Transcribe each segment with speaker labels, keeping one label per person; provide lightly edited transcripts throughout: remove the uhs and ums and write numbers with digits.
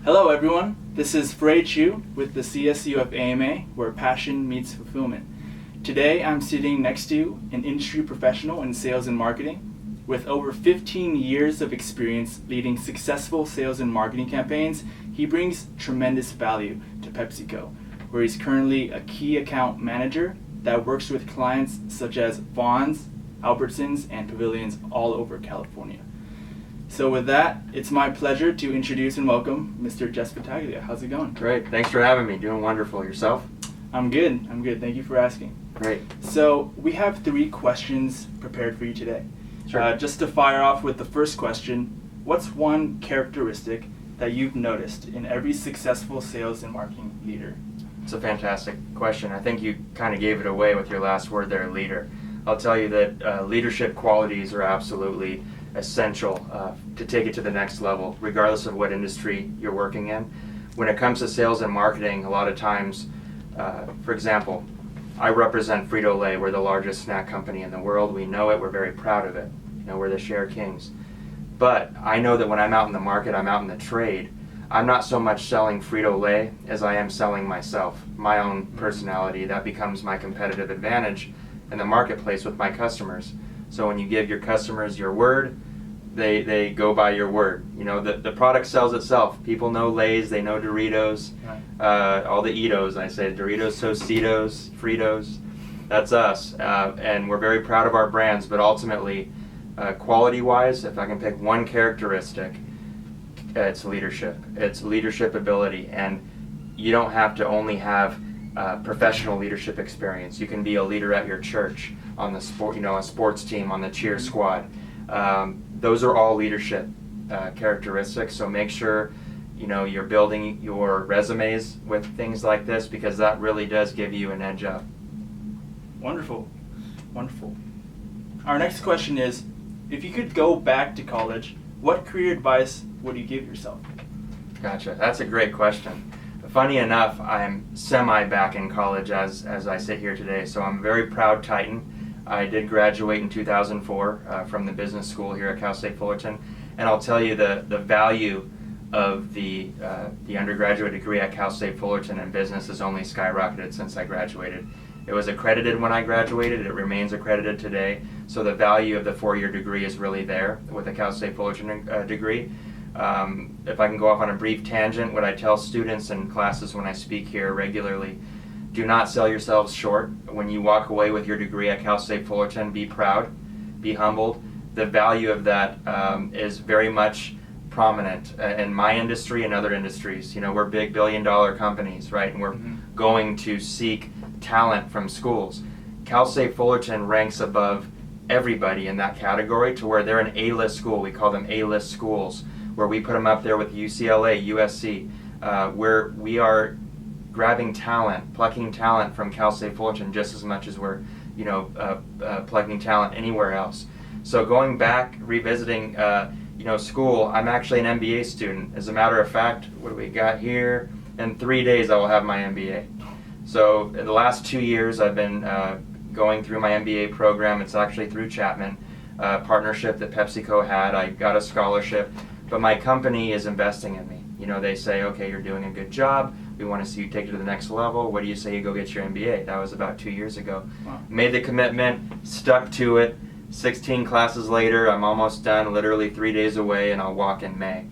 Speaker 1: Hello everyone, this is Frey Chu with the CSUF AMA, where passion meets fulfillment. Today I'm sitting next to an industry professional in sales and marketing. With over 15 years of experience leading successful sales and marketing campaigns, he brings tremendous value to PepsiCo, where he's currently a key account manager that works with clients such as Vons, Albertsons, and Pavilions all over California. So with that, it's my pleasure to introduce and welcome Mr. Jess Battaglia. How's it going?
Speaker 2: Great. Thanks for having me. Doing wonderful. Yourself?
Speaker 1: I'm good. Thank you for asking.
Speaker 2: Great.
Speaker 1: So we have 3 questions prepared for you today.
Speaker 2: Sure.
Speaker 1: Just to fire off with the first question, what's one characteristic that you've noticed in every successful sales and marketing leader?
Speaker 2: It's a fantastic question. I think you kind of gave it away with your last word there, leader. I'll tell you that leadership qualities are absolutely essential to take it to the next level, regardless of what industry you're working in. When it comes to sales and marketing, a lot of times, for example, I represent Frito-Lay. We're the largest snack company in the world. We know it. We're very proud of it. You know, we're the share kings. But I know that when I'm out in the market, I'm out in the trade, I'm not so much selling Frito-Lay as I am selling myself, my own personality. That becomes my competitive advantage in the marketplace with my customers. So when you give your customers your word, they go by your word. You know, the product sells itself. People know Lay's, they know Doritos, all the Eatos, I say, Doritos, Tostitos, Fritos. That's us. And we're very proud of our brands, but ultimately, quality-wise, if I can pick one characteristic, it's leadership. It's leadership ability. And you don't have to only have professional leadership experience. You can be a leader at your church, on the sport, a sports team, on the cheer squad. Those are all leadership characteristics. So make sure you're building your resumes with things like this, because that really does give you an edge up.
Speaker 1: Wonderful. Our next question is, if you could go back to college, what career advice would you give yourself?
Speaker 2: Gotcha. That's a great question. Funny enough, I'm semi-back in college as I sit here today, so I'm a very proud Titan. I did graduate in 2004 from the business school here at Cal State Fullerton, and I'll tell you the value of the undergraduate degree at Cal State Fullerton in business has only skyrocketed since I graduated. It was accredited when I graduated, it remains accredited today, so the value of the 4-year degree is really there with a Cal State Fullerton degree. If I can go off on a brief tangent, what I tell students in classes when I speak here regularly, do not sell yourselves short. When you walk away with your degree at Cal State Fullerton, be proud, be humbled. The value of that is very much prominent in my industry and other industries. We're big billion-dollar companies, right? And we're going to seek talent from schools. Cal State Fullerton ranks above everybody in that category to where they're an A-list school. We call them A-list schools, where we put them up there with UCLA, USC, where we are grabbing talent, plucking talent from Cal State Fullerton just as much as we're, plucking talent anywhere else. So going back, revisiting, school, I'm actually an MBA student. As a matter of fact, what do we got here? In 3 days, I will have my MBA. So in the last 2 years, I've been going through my MBA program. It's actually through Chapman, partnership that PepsiCo had. I got a scholarship, but my company is investing in me. They say, okay, you're doing a good job. We want to see you take it to the next level. What do you say you go get your MBA? That was about 2 years ago.
Speaker 1: Wow.
Speaker 2: Made the commitment, stuck to it. 16 classes later, I'm almost done, literally 3 days away, and I'll walk in May.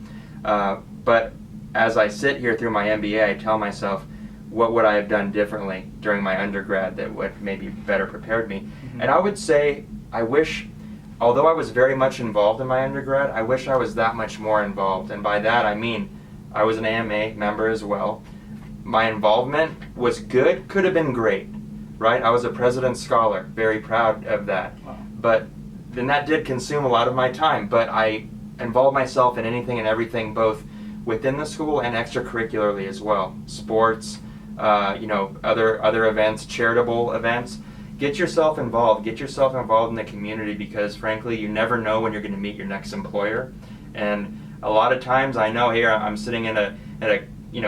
Speaker 2: But as I sit here through my MBA, I tell myself, what would I have done differently during my undergrad that would maybe better prepared me? Mm-hmm. And I would say, I wish, although I was very much involved in my undergrad, I wish I was that much more involved. And by that, I mean, I was an AMA member as well. My involvement was good, could have been great, right? I was a President's Scholar, very proud of that.
Speaker 1: Wow.
Speaker 2: But then that did consume a lot of my time, but I involved myself in anything and everything, both within the school and extracurricularly as well. Sports, other events, charitable events. Get yourself involved in the community, because frankly, you never know when you're going to meet your next employer. And a lot of times, I know here I'm sitting at a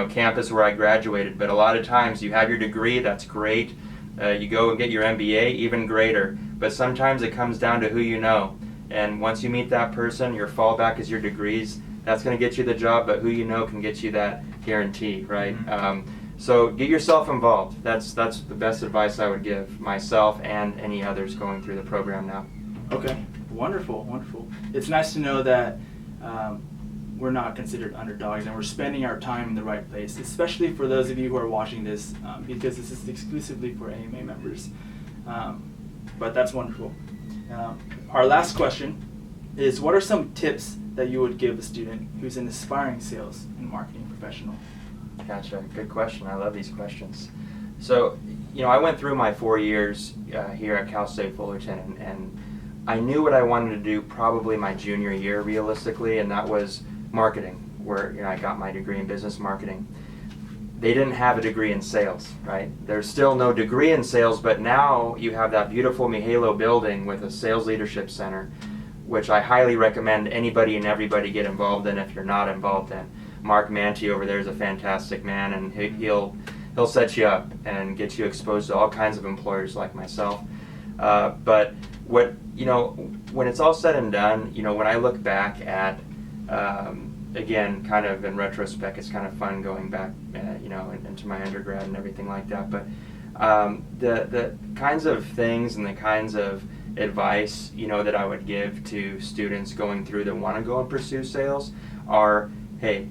Speaker 2: campus where I graduated, but a lot of times you have your degree, that's great. You go and get your MBA, even greater. But sometimes it comes down to who you know. And once you meet that person, your fallback is your degrees, that's going to get you the job, but who you know can get you that guarantee, right? So get yourself involved. That's the best advice I would give myself and any others going through the program now.
Speaker 1: Okay, wonderful, wonderful. It's nice to know that we're not considered underdogs and we're spending our time in the right place, especially for those of you who are watching this, because this is exclusively for AMA members. But that's wonderful. Our last question is, what are some tips that you would give a student who's an aspiring sales and marketing professional?
Speaker 2: Gotcha. Good question. I love these questions. So, I went through my 4 years here at Cal State Fullerton, and I knew what I wanted to do probably my junior year, realistically, and that was marketing, where I got my degree in business marketing. They didn't have a degree in sales, right? There's still no degree in sales, but now you have that beautiful Mihalo building with a sales leadership center, which I highly recommend anybody and everybody get involved in if you're not involved in. Mark Manti over there is a fantastic man, and he'll set you up and get you exposed to all kinds of employers like myself. But when it's all said and done, when I look back at, again, kind of in retrospect, it's kind of fun going back, into my undergrad and everything like that. But the kinds of things and the kinds of advice, that I would give to students going through that want to go and pursue sales are, hey,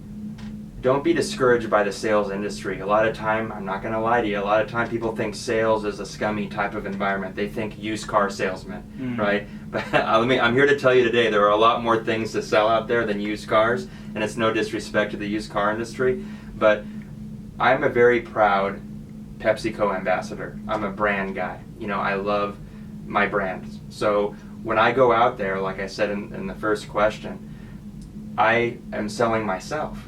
Speaker 2: don't be discouraged by the sales industry. A lot of time, I'm not going to lie to you, a lot of time people think sales is a scummy type of environment. They think used car salesman, right? But I'm here to tell you today, there are a lot more things to sell out there than used cars, and it's no disrespect to the used car industry, but I'm a very proud PepsiCo ambassador. I'm a brand guy. I love my brand. So when I go out there, like I said in the first question, I am selling myself.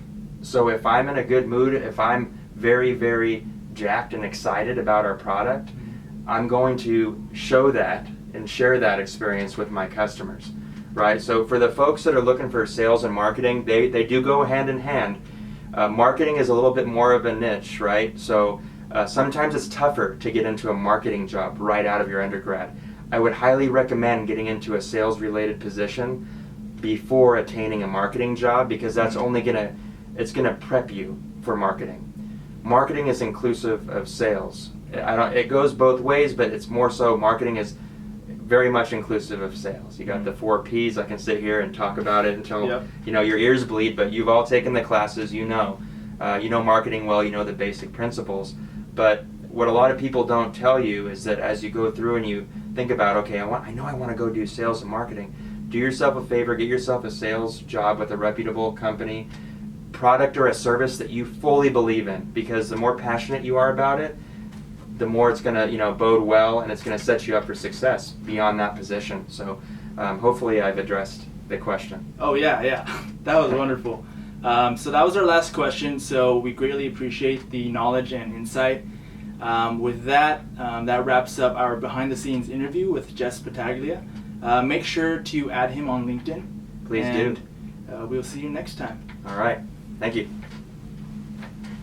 Speaker 2: So if I'm in a good mood, if I'm very, very jacked and excited about our product, I'm going to show that and share that experience with my customers, right? So for the folks that are looking for sales and marketing, they do go hand in hand. Marketing is a little bit more of a niche, right? So sometimes it's tougher to get into a marketing job right out of your undergrad. I would highly recommend getting into a sales-related position before attaining a marketing job, because that's only it's going to prep you for marketing. Marketing is inclusive of sales. It goes both ways, but it's more so marketing is very much inclusive of sales. You got the 4 Ps. I can sit here and talk about it until your ears bleed, but you've all taken the classes, you know marketing well, you know the basic principles. But what a lot of people don't tell you is that as you go through and you think about, okay, I know I want to go do sales and marketing, do yourself a favor, get yourself a sales job with a reputable company, product or a service that you fully believe in, because the more passionate you are about it, the more it's going to bode well, and it's going to set you up for success beyond that position. So hopefully I've addressed the question.
Speaker 1: Oh yeah, that was wonderful. So that was our last question, so we greatly appreciate the knowledge and insight. With that, that wraps up our behind the scenes interview with Jess Battaglia. Make sure to add him on LinkedIn.
Speaker 2: Please do.
Speaker 1: We'll see you next time.
Speaker 2: All right. Thank you.